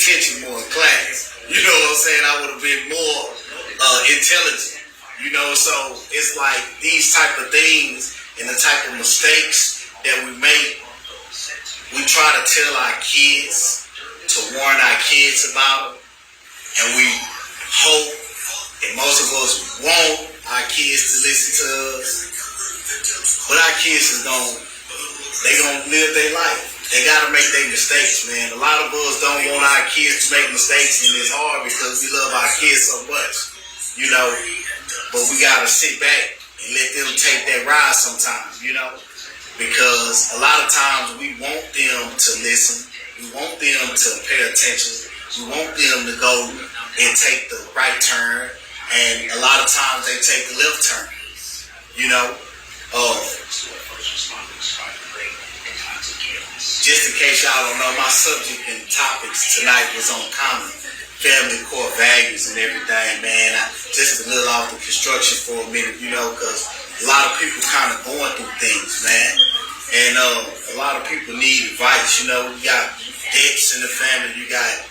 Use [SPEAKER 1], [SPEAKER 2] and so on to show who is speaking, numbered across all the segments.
[SPEAKER 1] attention more in class. You know what I'm saying? I would have been more intelligent. You know, so it's like these type of things and the type of mistakes that we make, we try to tell our kids, to warn our kids about them, and we hope, and most of us want our kids to listen to us, but our kids is gonna live their life. They gotta make their mistakes, man. A lot of us don't want our kids to make mistakes, and it's hard because we love our kids so much, you know. But we gotta sit back and let them take that ride sometimes, you know. Because a lot of times we want them to listen, we want them to pay attention, we want them to go and take the right turn, and a lot of times they take the left turn, you know. Just in case y'all don't know, my subject and topics tonight was on common family core values and everything, man. Just a little off the construction for a minute, you know, because a lot of people kind of going through things, man. And a lot of people need advice, you know. You got debts in the family, you got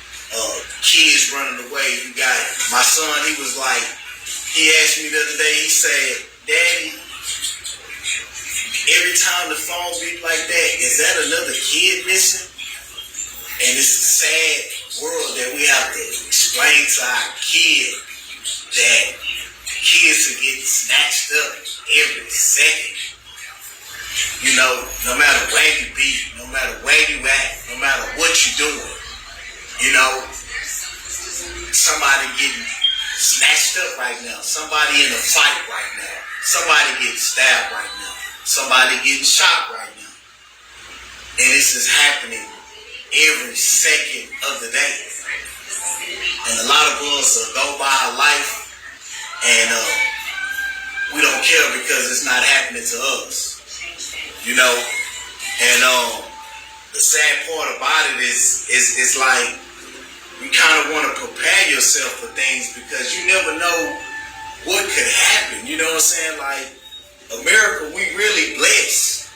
[SPEAKER 1] kids running away, you got my son, he was like, he asked me the other day, he said, Daddy, every time the phone beep like that, is that another kid missing? And it's a sad world that we have to explain to our kids that kids are getting snatched up every second. You know, no matter where you be, no matter where you at, no matter what you're doing, you know, somebody getting snatched up right now, somebody in a fight right now, somebody getting stabbed right now, somebody getting shot right now. And this is happening every second of the day. And a lot of us go by our life and we don't care because it's not happening to us. You know? And the sad part about it is like you kind of want to prepare yourself for things because you never know what could happen. You know what I'm saying? Like, America, we really blessed.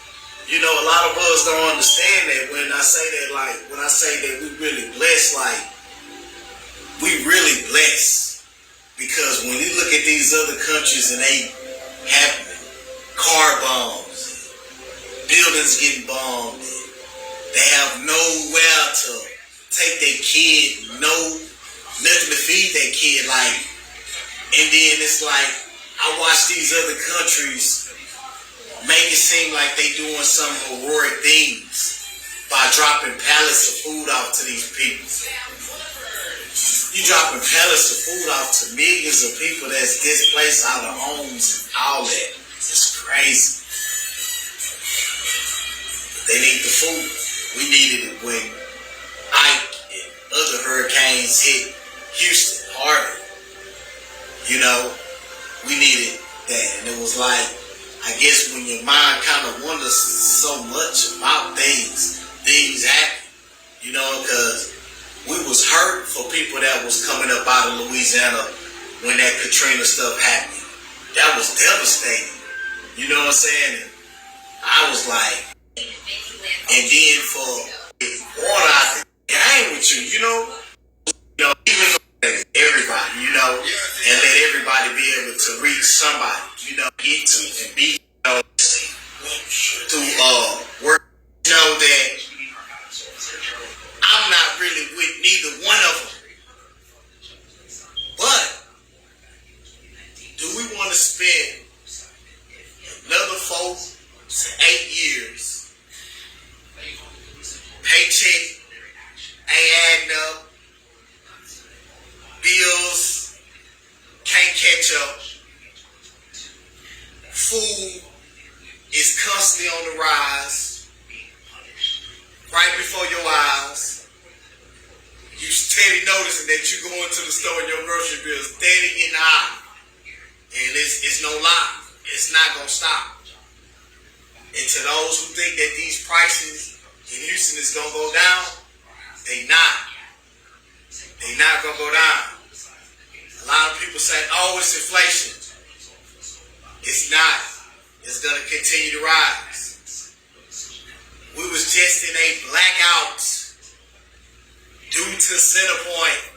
[SPEAKER 1] You know, a lot of us don't understand that when I say that, like, when I say that we really blessed, like, we really blessed. Because when you look at these other countries and they have car bombs, buildings getting bombed, they have nowhere to take their kid, nothing to feed their kid, like, and then it's like, I watch these other countries make it seem like they doing some heroic things by dropping pallets of food off to these people. You dropping pallets of food off to millions of people that's displaced out of homes and all that. It's crazy. They need the food. We needed it when Ike and other hurricanes hit Houston, Harvey. You know, we needed that. And it was like, I guess when your mind kind of wonders so much about things happen. You know, because we was hurt for people that was coming up out of Louisiana when that Katrina stuff happened. That was devastating. You know what I'm saying? And I was like, and then for water out the game with you, you know, even everybody, you know, and let everybody be able to reach somebody, you know, get to and be, you know, to work, you know, that I'm not really with neither one of them. But do we want to spend another 4 to 8 years, paycheck ain't adding up, bills can't catch up, food is constantly on the rise, right before your eyes, you steady noticing that you go into the store and your grocery bill is steady getting high, and it's no lie, it's not gonna stop. And to those who think that these prices in Houston is gonna go down, they not gonna go down. A lot of people say, oh, it's inflation. It's not. It's gonna continue to rise. We was just in a blackout due to Centerpoint.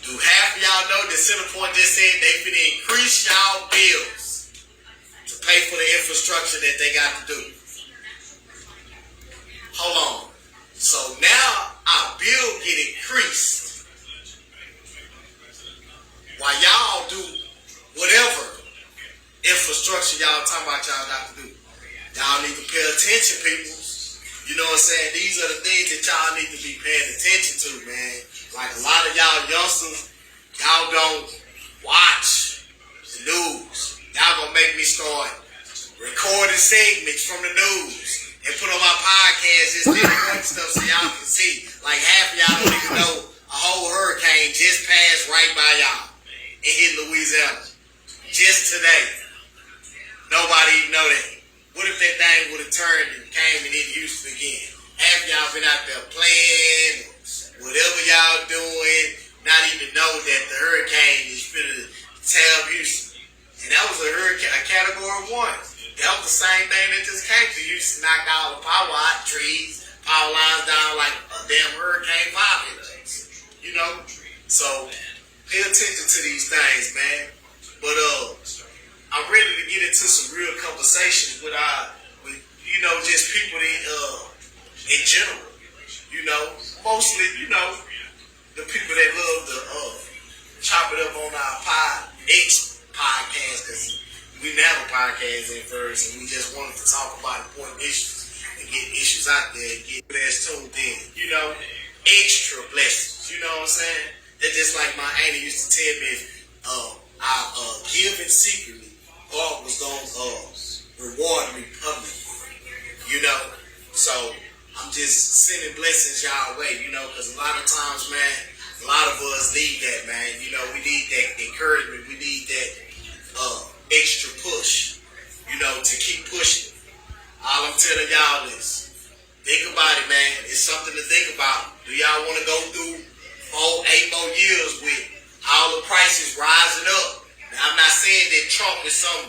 [SPEAKER 1] Do half of y'all know that Centerpoint just said they finna increase y'all bills to pay for the infrastructure that they got to do? Hold on. So now our bill get increased while y'all do whatever infrastructure y'all talking about y'all got to do. Y'all need to pay attention, people. You know what I'm saying? These are the things that y'all need to be paying attention to, man. Like a lot of y'all youngsters, y'all don't watch the news. Y'all gonna make me start recording segments from the news and put on my podcast just different stuff so y'all can see. Like half of y'all don't even know a whole hurricane just passed right by y'all and hit Louisiana. Just today. Nobody even know that. What if that thing would have turned and came and hit Houston again? Half y'all been out there playing, whatever y'all doing, not even know that the hurricane is finna tear up Houston. And that was a hurricane, a category 1. That was the same thing that just came to Houston, knocked all the power out, trees, power lines down like a damn hurricane 5 hit us. You know? So pay attention to these things, man. But I'm ready to get into some real conversations with you know, just people in general. You know, mostly, you know, the people that love to chop it up on our podcast, because we didn't have a podcast at first, and we just wanted to talk about important issues and get issues out there and get us tuned in. You know, extra blessings. You know what I'm saying? That's just like my auntie used to tell me, I give it secretly, God was going to reward me publicly. You know? So I'm just sending blessings y'all way, you know, because a lot of times, man, a lot of us need that, man. You know, we need that encouragement. We need that extra push, you know, to keep pushing. All I'm telling y'all is, think about it, man. It's something to think about. Do y'all want to go through 8 more years with all the prices rising up? Now, I'm not saying that Trump is some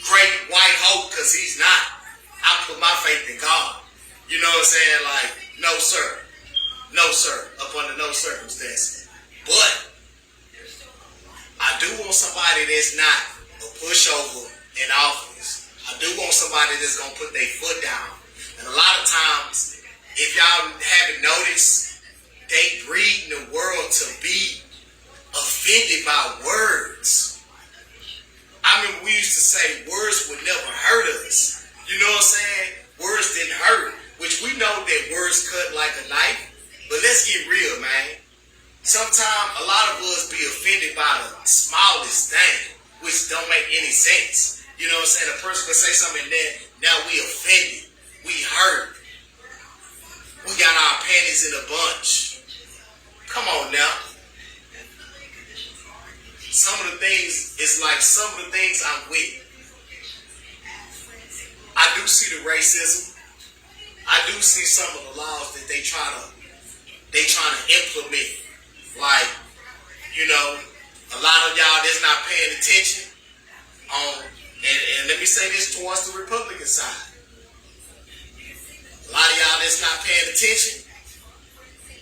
[SPEAKER 1] great white hope, because he's not. I put my faith in God. You know what I'm saying? Like, no, sir. No, sir. Up under no circumstances. But I do want somebody that's not a pushover in office. I do want somebody that's going to put their foot down. And a lot of times, if y'all haven't noticed, they breed the world to be offended by words. I remember we used to say words would never hurt us. You know what I'm saying? Words didn't hurt, which we know that words cut like a knife. But let's get real, man. Sometimes a lot of us be offended by the smallest thing, which don't make any sense. You know what I'm saying? A person can say something that now we offended. We hurt. We got our panties in a bunch. Come on now. Some of the things, it's like some of the things I'm with. I do see the racism. I do see some of the laws that they trying to implement. Like, you know, a lot of y'all that's not paying attention on, and let me say this towards the Republican side. A lot of y'all that's not paying attention,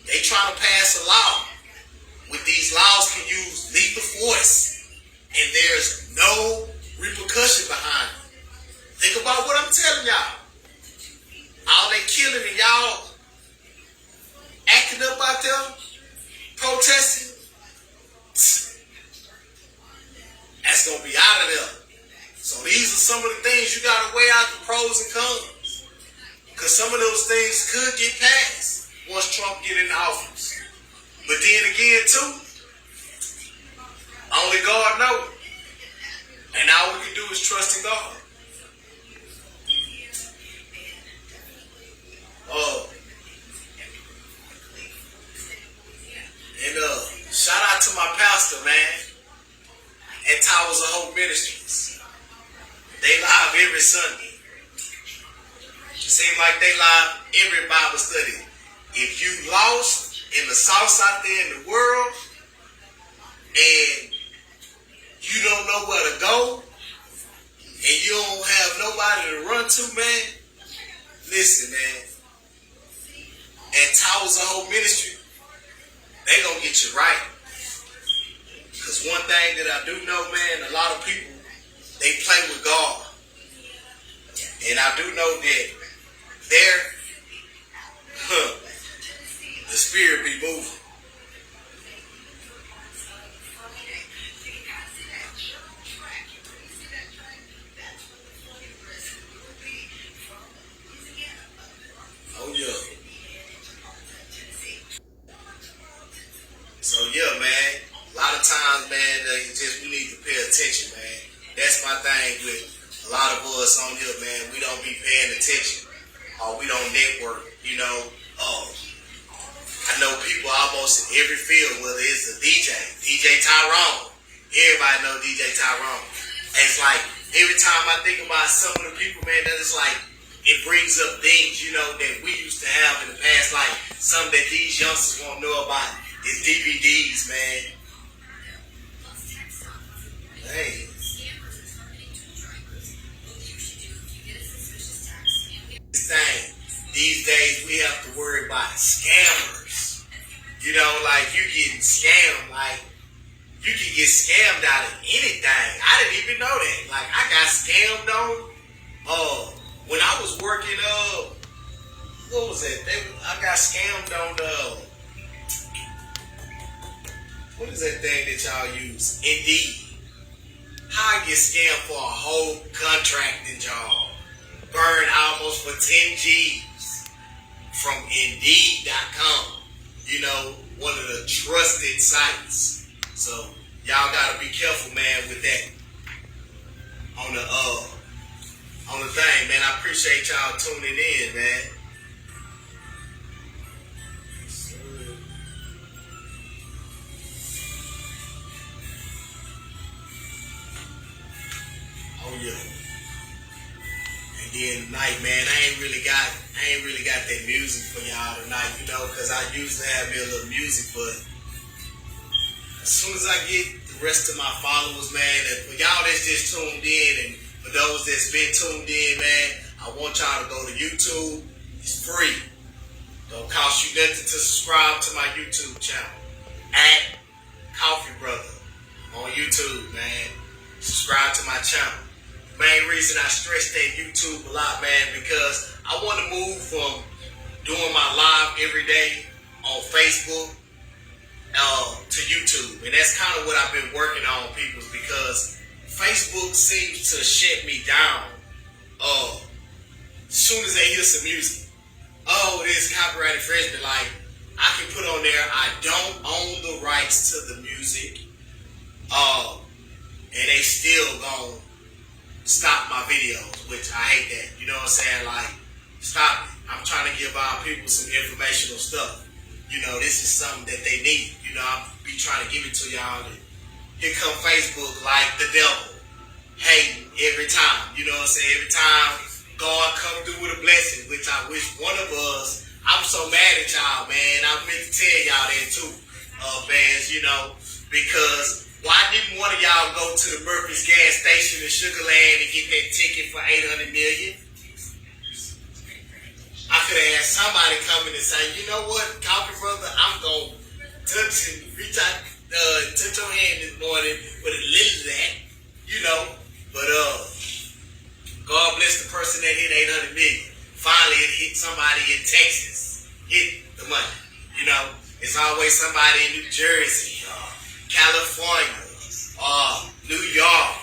[SPEAKER 1] they trying to pass a law. With these laws can use lethal force, and there's no repercussion behind it. Think about what I'm telling y'all. All they killing and y'all acting up out there, protesting, that's going to be out of there. So these are some of the things you got to weigh out the pros and cons. Because some of those things could get passed once Trump get in office. But then again, too, only God knows. And all we can do is trust in God. Shout out to my pastor, man, at Towers of Hope Ministries. They live every Sunday. Seems like they live every Bible study. If you lost in the south out there in the world and you don't know where to go and you don't have nobody to run to, man, listen, man. and towers a whole ministry, they gonna get you right. Because one thing that I do know, man, a lot of people, they play with God. And I do know that the spirit be moving. Oh yeah. So yeah, man. A lot of times, man, we need to pay attention, man. That's my thing with a lot of us on here, man. We don't be paying attention, or we don't network. You know, I know people almost in every field, whether it's a DJ Tyrone. Everybody know DJ Tyrone. And it's like every time I think about some of the people, man, that it's like it brings up things, you know, that we used to have in the past, like some that these youngsters won't know about. Is DVDs, man. Hey. Thing. These days we have to worry about scammers. You know, like you getting scammed, like you can get scammed out of anything. I didn't even know that. Like I got scammed on when I was working what was that? I got scammed on what is that thing that y'all use? Indeed. How I get scammed for a whole contracting job. Burned almost for 10 G's from Indeed.com. You know, one of the trusted sites. So y'all gotta be careful, man, with that. On the thing, man. I appreciate y'all tuning in, man. Oh yeah. And then tonight, man, I ain't really got that music for y'all tonight, you know, because I usually have me a little music, but as soon as I get the rest of my followers, man, and for y'all that's just tuned in, and for those that's been tuned in, man, I want y'all to go to YouTube. It's free. Don't cost you nothing to subscribe to my YouTube channel at Coffee Brother on YouTube, man. Subscribe to my channel. Main reason I stress that YouTube a lot, man, because I want to move from doing my live every day on Facebook to YouTube. And that's kind of what I've been working on, people, because Facebook seems to shut me down as soon as they hear some music. Oh, this copyright infringement. Like, I can put on there, I don't own the rights to the music. And they still gonna stop my videos, which I hate that. You know what I'm saying? Like, stop it. I'm trying to give our people some informational stuff. You know, this is something that they need. You know, I'll be trying to give it to y'all. And here come Facebook like the devil. Hating every time. You know what I'm saying? Every time God come through with a blessing, which I wish one of us, I'm so mad at y'all, man. I meant to tell y'all that too, fans, you know, because why didn't one of y'all go to the Murphy's gas station in Sugar Land and get that ticket for $800 million? I could have had somebody come in and say, you know what, Coffee Brother, I'm going to reach out, touch your hand this morning with a little of that, you know. But God bless the person that hit $800 million. Finally, it hit somebody in Texas. Hit the money, you know. It's always somebody in New Jersey, California, New York,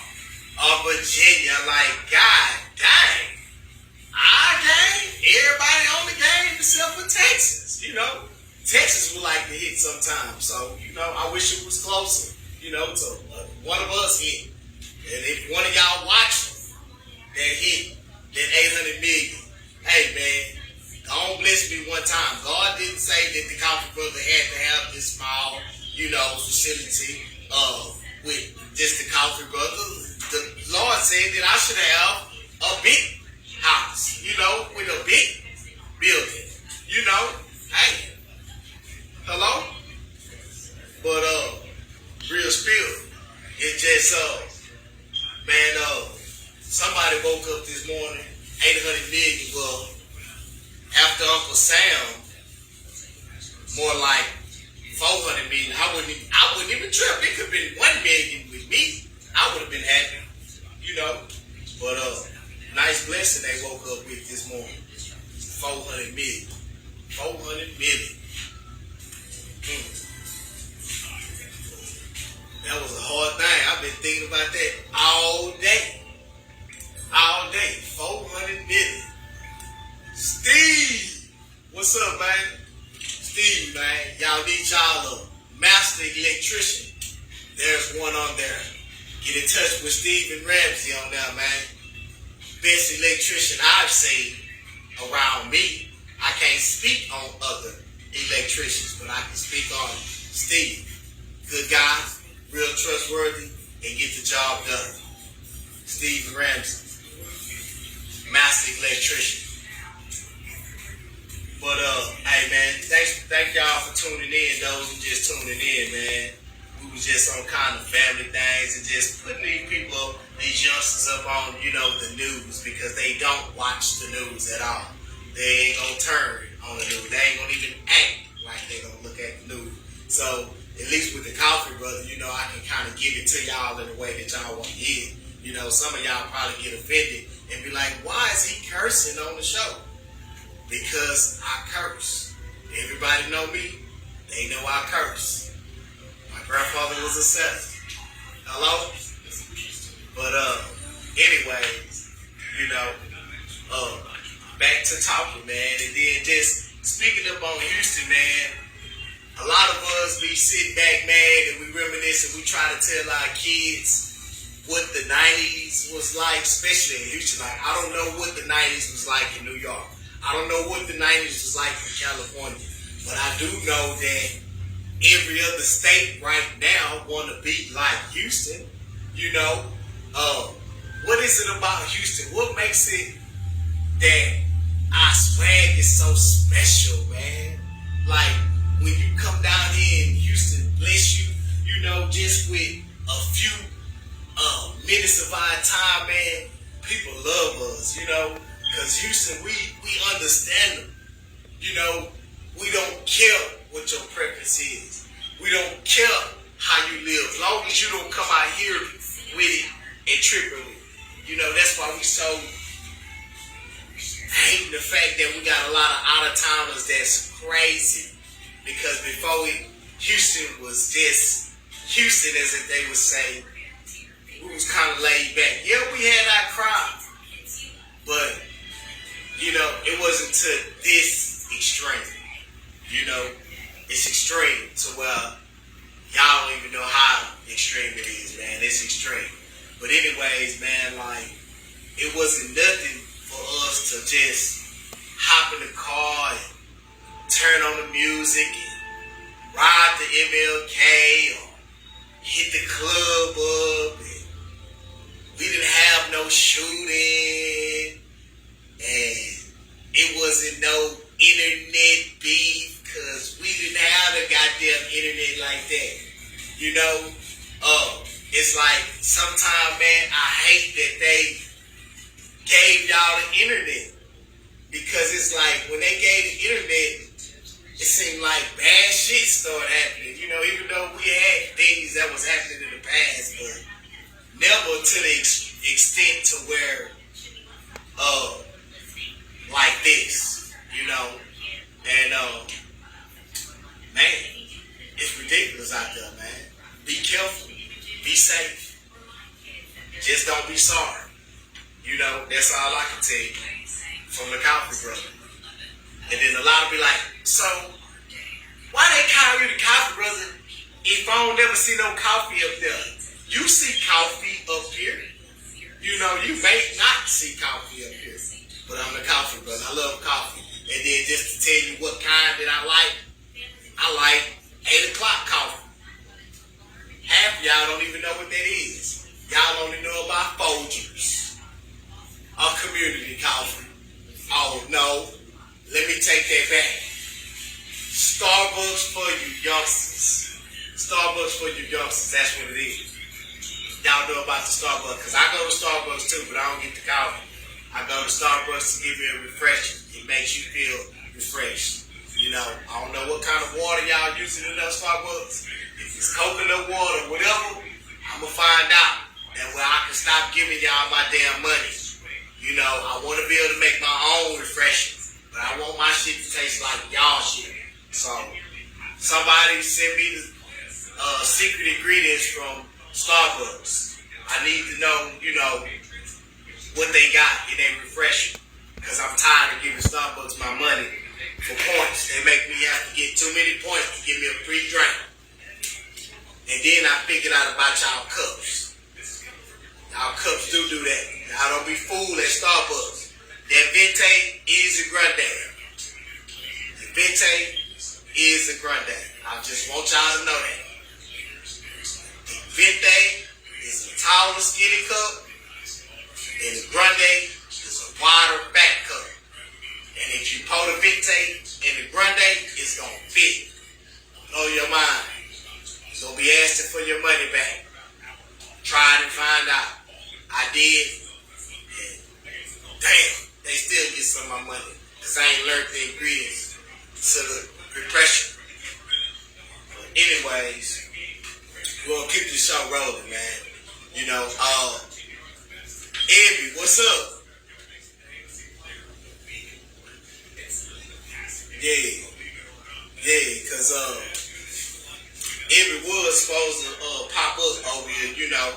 [SPEAKER 1] Virginia. Like, God dang. Our game, everybody on the game except for Texas, you know. Texas would like to hit sometimes. So, you know, I wish it was closer, you know, to one of us hit. And if one of y'all watching that hit that $800 million, hey, man, God bless me one time. God didn't say that the Coffee Brother had to have this small, you know, facility with just the Coffee Brother. The Lord said that I should have a big house, you know, with a big building, you know. Hey, hello? But real spill, it just man, somebody woke up this morning, $800 million. Well, after Uncle Sam like 400 million, I wouldn't even trip. It could have been 1 million with me. I would have been happy, you know. But nice blessing they woke up with this morning. 400 million. 400 million. That was a hard thing. I've been thinking about that all day. All day. 400 million. Steve! What's up, man? Steve, man. Y'all need y'all a master electrician. There's one on there. Get in touch with Stephen Ramsey on there, man. Best electrician I've seen around me. I can't speak on other electricians, but I can speak on Steve. Good guy, real trustworthy, and get the job done. Steve Ramsey, master electrician. But hey man, thank y'all for tuning in. Those who just tuning in, man. We was just on kind of family things and just putting these people, these youngsters up on, you know, the news because they don't watch the news at all. They ain't gonna turn on the news. They ain't gonna even act like they gonna look at the news. So at least with the Coffee Brother, you know, I can kind of give it to y'all in a way that y'all want to hear. You know, some of y'all probably get offended and be like, why is he cursing on the show? Because I curse. Everybody know me. They know I curse. My grandfather was a setter. Hello? But anyways, you know, back to talking, man. And then just speaking up on Houston, man. A lot of us be sitting back, man, and we reminisce and we try to tell our kids what the 90s was like, especially in Houston. Like, I don't know what the 90s was like in New York. I don't know what the 90s was like in California. But I do know that every other state right now want to be like Houston. You know, what is it about Houston? What makes it that our swag is so special, man? Like, when you come down here in Houston, bless you, you know, just with a few minutes of our time, man, people love us, you know, because Houston, we understand them. You know, we don't care what your preference is. We don't care how you live. As long as you don't come out here with it and tripping with it. You know, that's why we so hate the fact that we got a lot of out-of-towners that's crazy. Because before Houston was just Houston, as if they would say, we was kind of laid back. Yeah, we had our crowd, but you know, it wasn't to this extreme. You know, it's extreme to where y'all don't even know how extreme it is, man. It's extreme. But anyways, man, like, it wasn't nothing for us to just hop in the car and turn on the music and ride the MLK or hit the club up. And we didn't have no shooting, and it wasn't no internet beef because we didn't have the goddamn internet like that. You know, it's like sometimes, man, I hate that they gave y'all the internet because it's like when they gave the internet, it seemed like bad shit started happening. You know, even though we had things that was happening in the past, but never to the extent to where, like this, you know. And, man, it's ridiculous out there, man. Be careful. Be safe. Just don't be sorry. You know, that's all I can tell you from the Coffee Brother. And then a lot of be like, so, why they call you the Coffee Brother if I don't never see no coffee up there? You see coffee up here. You know, you may not see coffee up here. But I'm the Coffee Brother. I love coffee. And then just to tell you what kind that I like 8 o'clock coffee. Half of y'all don't even know what that is. Y'all only know about Folgers or community coffee. Oh, no. Let me take that back. Starbucks for you youngsters. Starbucks for you youngsters. That's what it is. Y'all know about the Starbucks. Because I go to Starbucks too, but I don't get the coffee. I go to Starbucks to give me a refresher. It makes you feel refreshed. You know, I don't know what kind of water y'all using in those Starbucks. If it's coconut water, whatever, I'ma find out. That way I can stop giving y'all my damn money. You know, I want to be able to make my own refreshments, but I want my shit to taste like y'all shit. So, somebody send me the secret ingredients from Starbucks. I need to know, you know, what they got in their refreshment. Because I'm tired of giving Starbucks my money for points. They make me have to get too many points to give me a free drink. And then I figured out about y'all cups. Y'all cups do that. Y'all don't be fooled at Starbucks. That Venti is a grande. The Venti is a grande. I just want y'all to know that. The Venti is a taller, skinny cup. And the grande is a wider, fat cup. And if you pour the Venti in the grande, it's going to fit. Blow your mind. You're going to be asking for your money back. Try it and find out. I did. And damn, they still get some of my money. Because I ain't learned the ingredients to the repression. But anyways, we're going to keep this show rolling, man. You know, Envy, what's up? Yeah, cause Envy was supposed to pop up over here, you know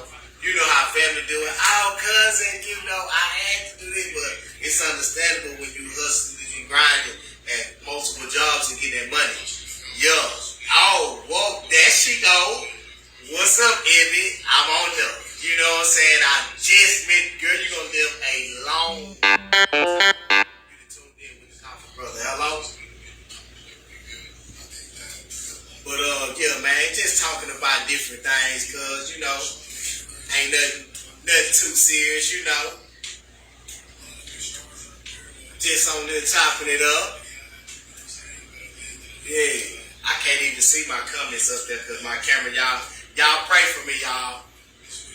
[SPEAKER 1] how family do it. Oh, cousin, you know, I had to do this, but it's understandable when you hustling and grinding at multiple jobs and get that money. Yeah. Oh, well, there she go. What's up, Envy? I'm on there. You know what I'm saying? I just met, girl, you're going to live a long you tuned in with this Alpha brother. Hello? But, yeah, man, just talking about different things, because, you know, ain't nothing too serious, you know. Just on there chopping it up. Yeah. I can't even see my comments up there because my camera, y'all pray for me, y'all.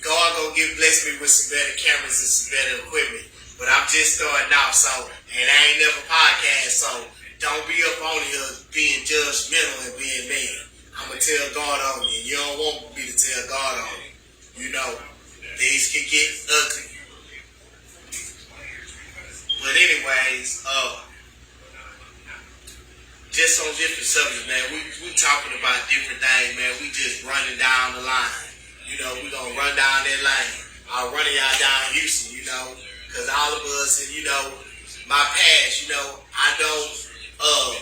[SPEAKER 1] God gonna bless me with some better cameras and some better equipment. But I'm just starting out, so, and I ain't never podcast, so don't be up on here being judgmental and being mean. I'm gonna tell God on you. You don't want me to tell God on you. You know, things can get ugly. But anyways, just on different subjects, man. We talking about different things, man. We just running down the line. You know, we gonna run down that lane. I'm running y'all down Houston, you know, because all of us, and you know, my past, you know, I don't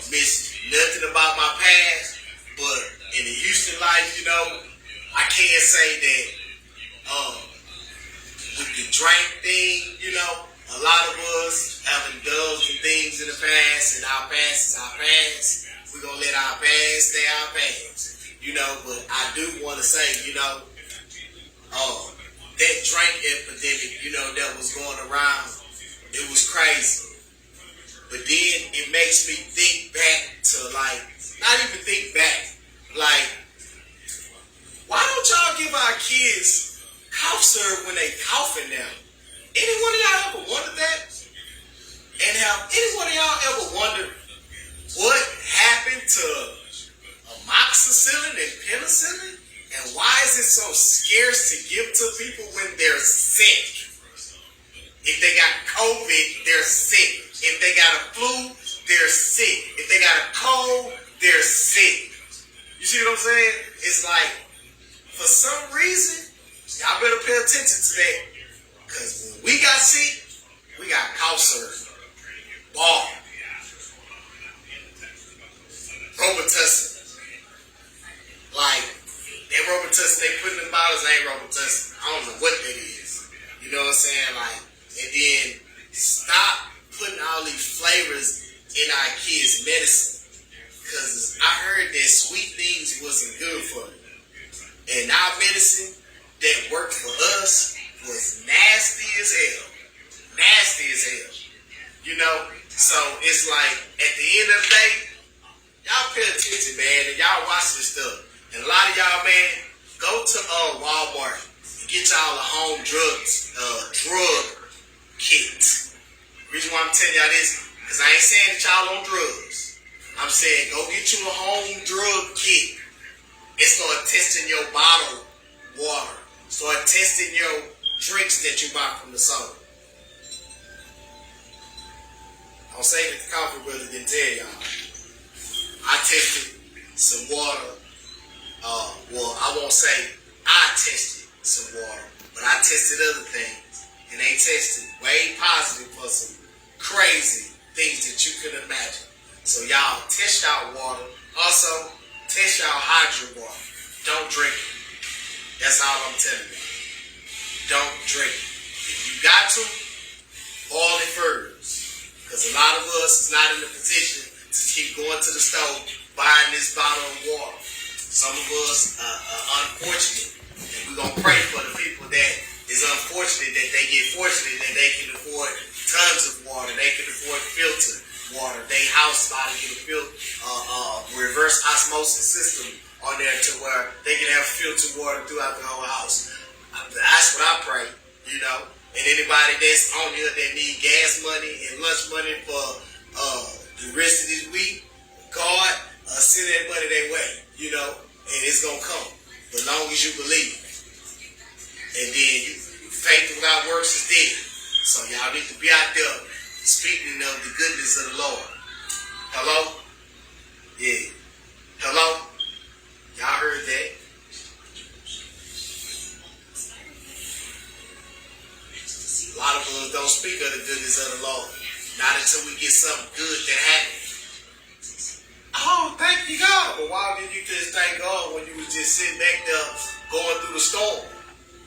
[SPEAKER 1] miss nothing about my past, but in the Houston life, you know, I can't say that with the drink thing, you know, a lot of us have indulged in things in the past, and our past is our past. We're gonna let our past stay our past, you know, but I do want to say, you know, that drink epidemic, you know, that was going around, it was crazy. But then it makes me think back to, like, not even think back, like, why don't y'all give our kids cough syrup when they coughing now? Any one of y'all ever wondered that? And have any one of y'all ever wondered what happened to amoxicillin and penicillin? And why is it so scarce to give to people when they're sick? If they got COVID, they're sick. If they got a flu, they're sick. If they got a cold, they're sick. You see what I'm saying? It's like, for some reason, y'all better pay attention to that. Because when we got sick, we got cough syrup, bar, Robitussin. Like, that Robitussin they put in the bottles ain't Robitussin. I don't know what that is. You know what I'm saying? Like, and then stop putting all these flavors in our kids' medicine. Because I heard that sweet things wasn't good for them. And our medicine that worked for us was nasty as hell. Nasty as hell. You know? So it's like, at the end of the day, y'all pay attention, man, and y'all watch this stuff. And a lot of y'all, man, go to Walmart and get y'all a home drug kit. The reason why I'm telling y'all this, because I ain't saying that y'all on drugs. I'm saying go get you a home drug kit and start testing your bottled water. Start testing your drinks that you buy from the soda. I'll say that the coffee brother didn't tell y'all. I tested some water. Well, I won't say I tested some water, but I tested other things. And they tested way positive for some crazy things that you could imagine. So y'all test y'all water. Also, test y'all hydrant water. Don't drink it. That's all I'm telling you. Don't drink it. If you got to, boil it first. Because a lot of us is not in a position to keep going to the store, buying this bottle of water. Some of us are unfortunate. And we're going to pray for the people that is unfortunate that they get fortunate that they can afford tons of water. They can afford filtered water. They house about to get a reverse osmosis system on there to where they can have filtered water throughout the whole house. That's what I pray, you know. And anybody that's on here that need gas money and lunch money for the rest of this week, God, send that money their way, you know, and it's going to come. As long as you believe. And then faith without works is dead. So y'all need to be out there speaking of the goodness of the Lord. Hello? Yeah. Hello? Y'all heard that? A lot of us don't speak of the goodness of the Lord. Not until we get something good that happens. Oh, thank you, God. But why did you just thank God when you was just sitting back there going through the storm?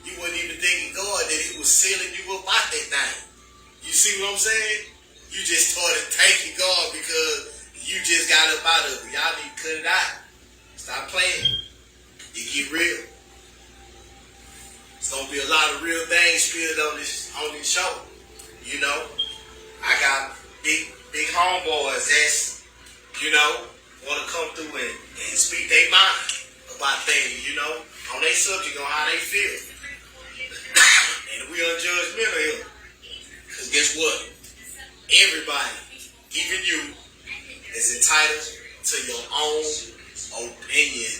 [SPEAKER 1] You wasn't even thinking God that He was sealing you up out that thing. You see what I'm saying? You just started thanking God because you just got up out of it. Y'all need to cut it out. Stop playing. It get real. It's gonna be a lot of real things spilled on this show. You know, I got big homeboys that's, you know, want to come through and speak their mind about things, you know, on their subject, on how they feel. And we unjudgmental here. Because guess what? Everybody, even you, is entitled to your own opinion.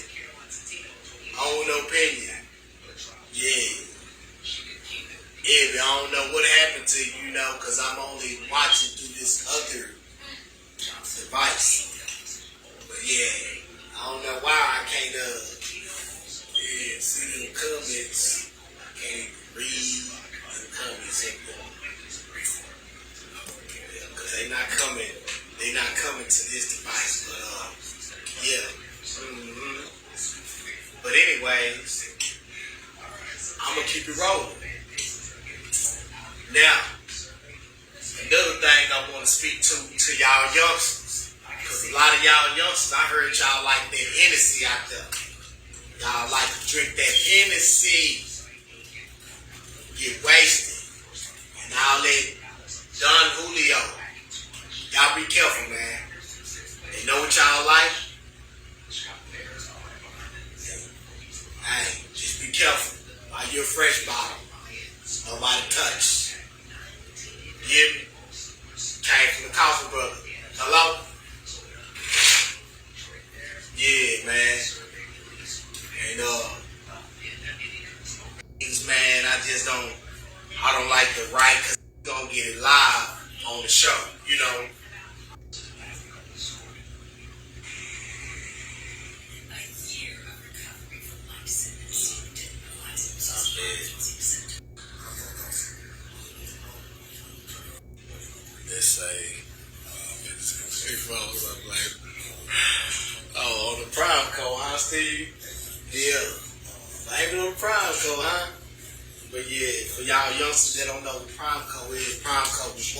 [SPEAKER 1] Own opinion. Yeah. Yeah, I don't know what happened to you, you know, because I'm only watching through this other device. But yeah, I don't know why I can't see the comments. I can't even read the comments anymore. Because they not coming to this device. But yeah. But anyways, I'm gonna keep it rolling. Now, another thing I want to speak to y'all youngsters, because a lot of y'all youngsters, I heard y'all like that Hennessy out there. Y'all like to drink that Hennessy, get wasted, and all that Don Julio. Y'all be careful, man. They know what y'all like. Hey, just be careful. Buy you a fresh bottle. Nobody touch. Yeah, came from the coffee brother. Hello? Yeah, man. And man, I don't like the right because we're gonna get it live on the show, you know. Let's say, I'm like, oh, on the Prime Code, huh, Steve? Yeah. Blame it on the Prime Code, huh? But yeah, for y'all youngsters that don't know what Prime Code is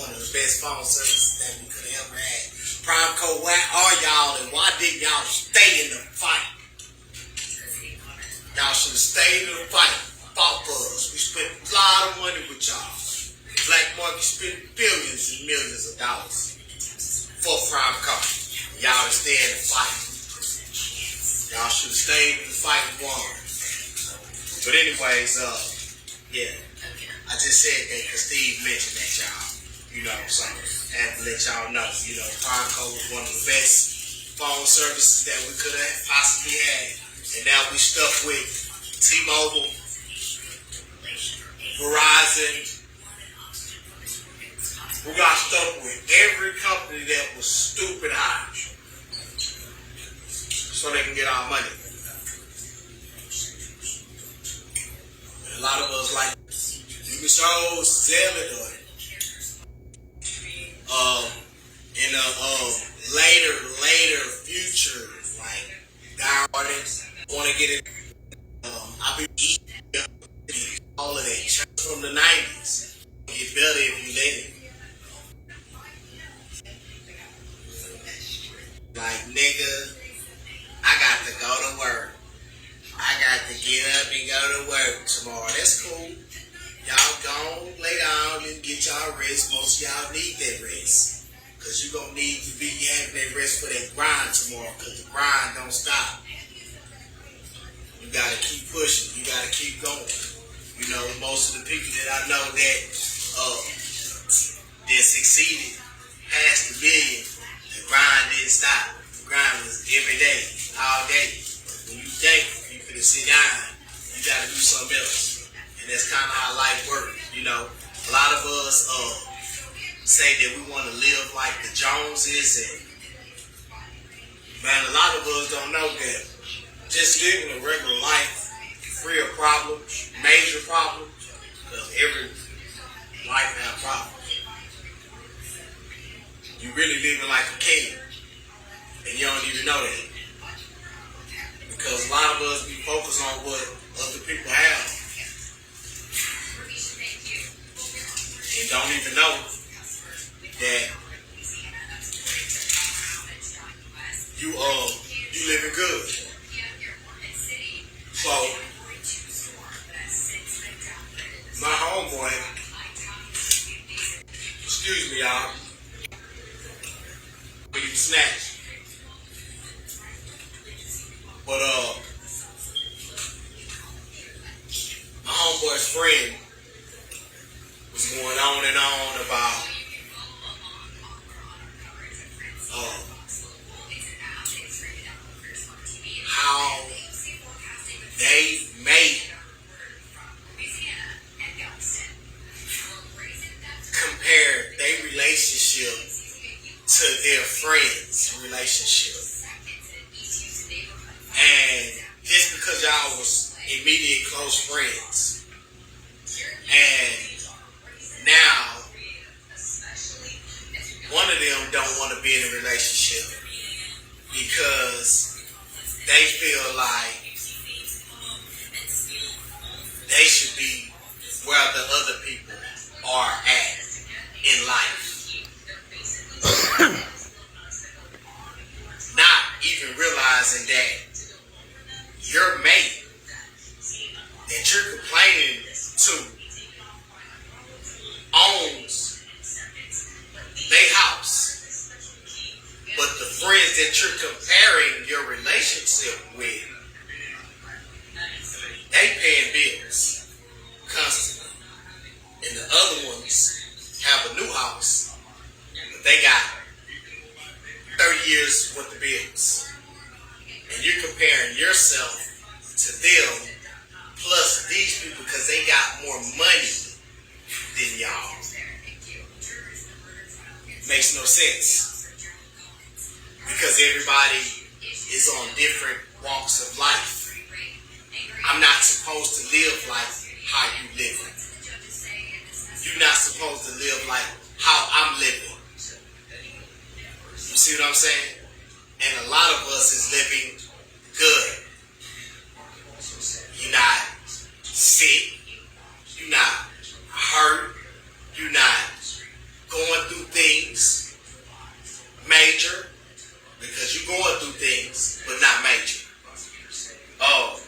[SPEAKER 1] one of the best phone services that we could have ever had. Prime Code, where are y'all and why didn't y'all stay in the fight? Y'all should have stayed in the fight. Fought for us. We spent a lot of money with y'all. Black market spent billions and millions of dollars for Prime Code. Y'all to stay in the fight. Y'all should have stayed in the fight and won. But anyways, yeah, I just said that because Steve mentioned that, y'all. You know, so I had to let y'all know. You know, Prime Code was one of the best phone services that we could have possibly had. And now we stuck with T-Mobile, Verizon. We got stuck with every company that was stupid high so they can get our money. And a lot of us like, you can show sell it or in a later future, like down want to get it. I be eating all of that from the 90s. Get better if you let it. Like, nigga, I got to go to work. I got to get up and go to work tomorrow. That's cool. Y'all go lay down and get y'all rest. Most of y'all need that rest. Because you're going to need to be having that rest for that grind tomorrow. Because the grind don't stop. You got to keep pushing. You got to keep going. You know, most of the people that I know that succeeded past the million, the grind didn't stop. The grind was every day, all day. When you think you could sit down, you got to do something else. And that's kind of how life works. You know, a lot of us say that we want to live like the Joneses, and man, a lot of us don't know that just living a regular life, free of problems, major problems, because every life has problems. You really living like a king, and you don't even know that. Because a lot of us be focused on what other people have, and don't even know that you living good. So my homeboy, excuse me, y'all, we eat snacks. But my homeboy's friend was going on and on about how they made compare their relationship to their friends' relationship. And just because y'all was immediate close friends, and now one of them don't want to be in a relationship because they feel like they should be where the other people are at in life. Not even realizing that your mate that you're complaining to owns their house, but the friends that you're comparing your relationship with, they paying bills constantly, and the other ones have a new house, but they got 30 years worth of bills, and you're comparing yourself to them plus these people because they got more money than y'all. Makes no sense, because everybody is on different walks of life. I'm not supposed to live like how you live. You're not supposed to live like how I'm living. You see what I'm saying? And a lot of us is living good. You're not sick. You're not hurt. You're not going through things major, because you're going through things, but not major. Oh.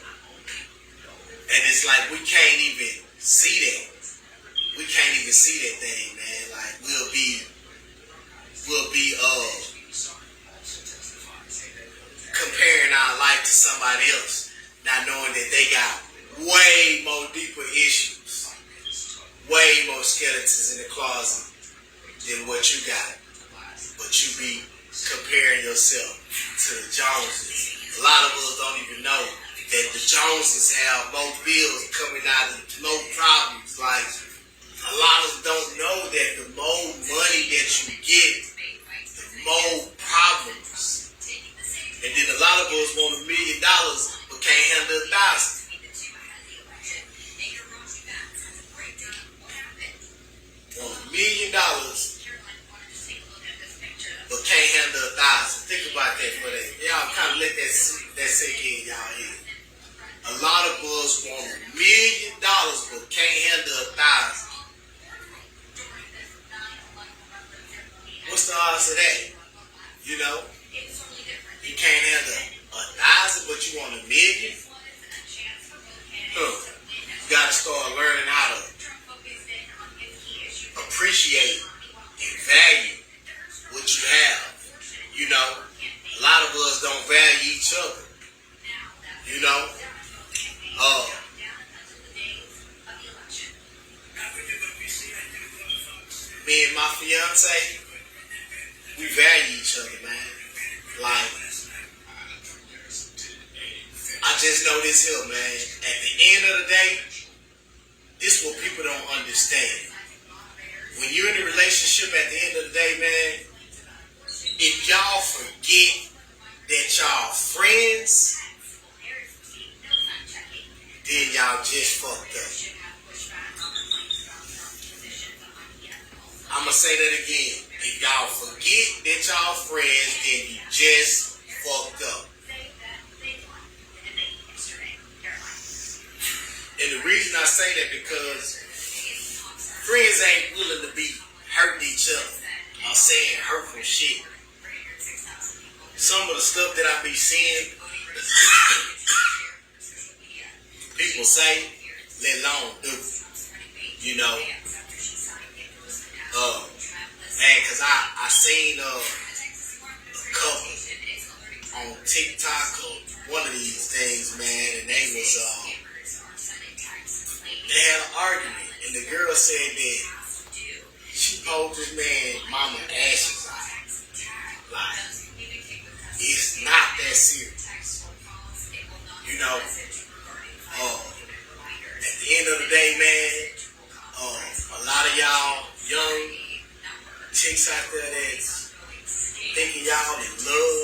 [SPEAKER 1] And it's like we can't even see that. We can't even see that thing, man. Like we'll be comparing our life to somebody else, not knowing that they got way more deeper issues, way more skeletons in the closet than what you got. But you be comparing yourself to the Joneses. A lot of us don't even know that the Joneses have more bills coming out of more problems. Like, a lot of us don't know that the more money that you get, the more problems. And then a lot of us want $1 million but can't handle 1,000. Want $1 million but can't handle 1,000. Think about that for that. Y'all kind of let that sink in y'all head. A lot of us want $1 million but can't handle 1,000. What's the odds of that? You know, you can't handle 1,000 but you want $1 million. You gotta start learning how to appreciate and value what you have. You know, a lot of us don't value each other. You know, me and my fiance, we value each other, man. Like, I just know this here, man. At the end of the day, this is what people don't understand. When you're in a relationship, at the end of the day, man, if y'all forget that y'all friends, then y'all just fucked up. I'm going to say that again. If y'all forget that y'all friends, then you just fucked up. And the reason I say that because friends ain't willing to be hurting each other or saying hurtful shit. Some of the stuff that I be seeing, people say, let alone do. You know, man, cause I seen a couple on TikTok or one of these things, man, and they had an argument, and the girl said that she poked this man mama ashes out. Like, it's not that serious. You know, at the end of the day, man, a lot of y'all young chicks out there that's thinking y'all in love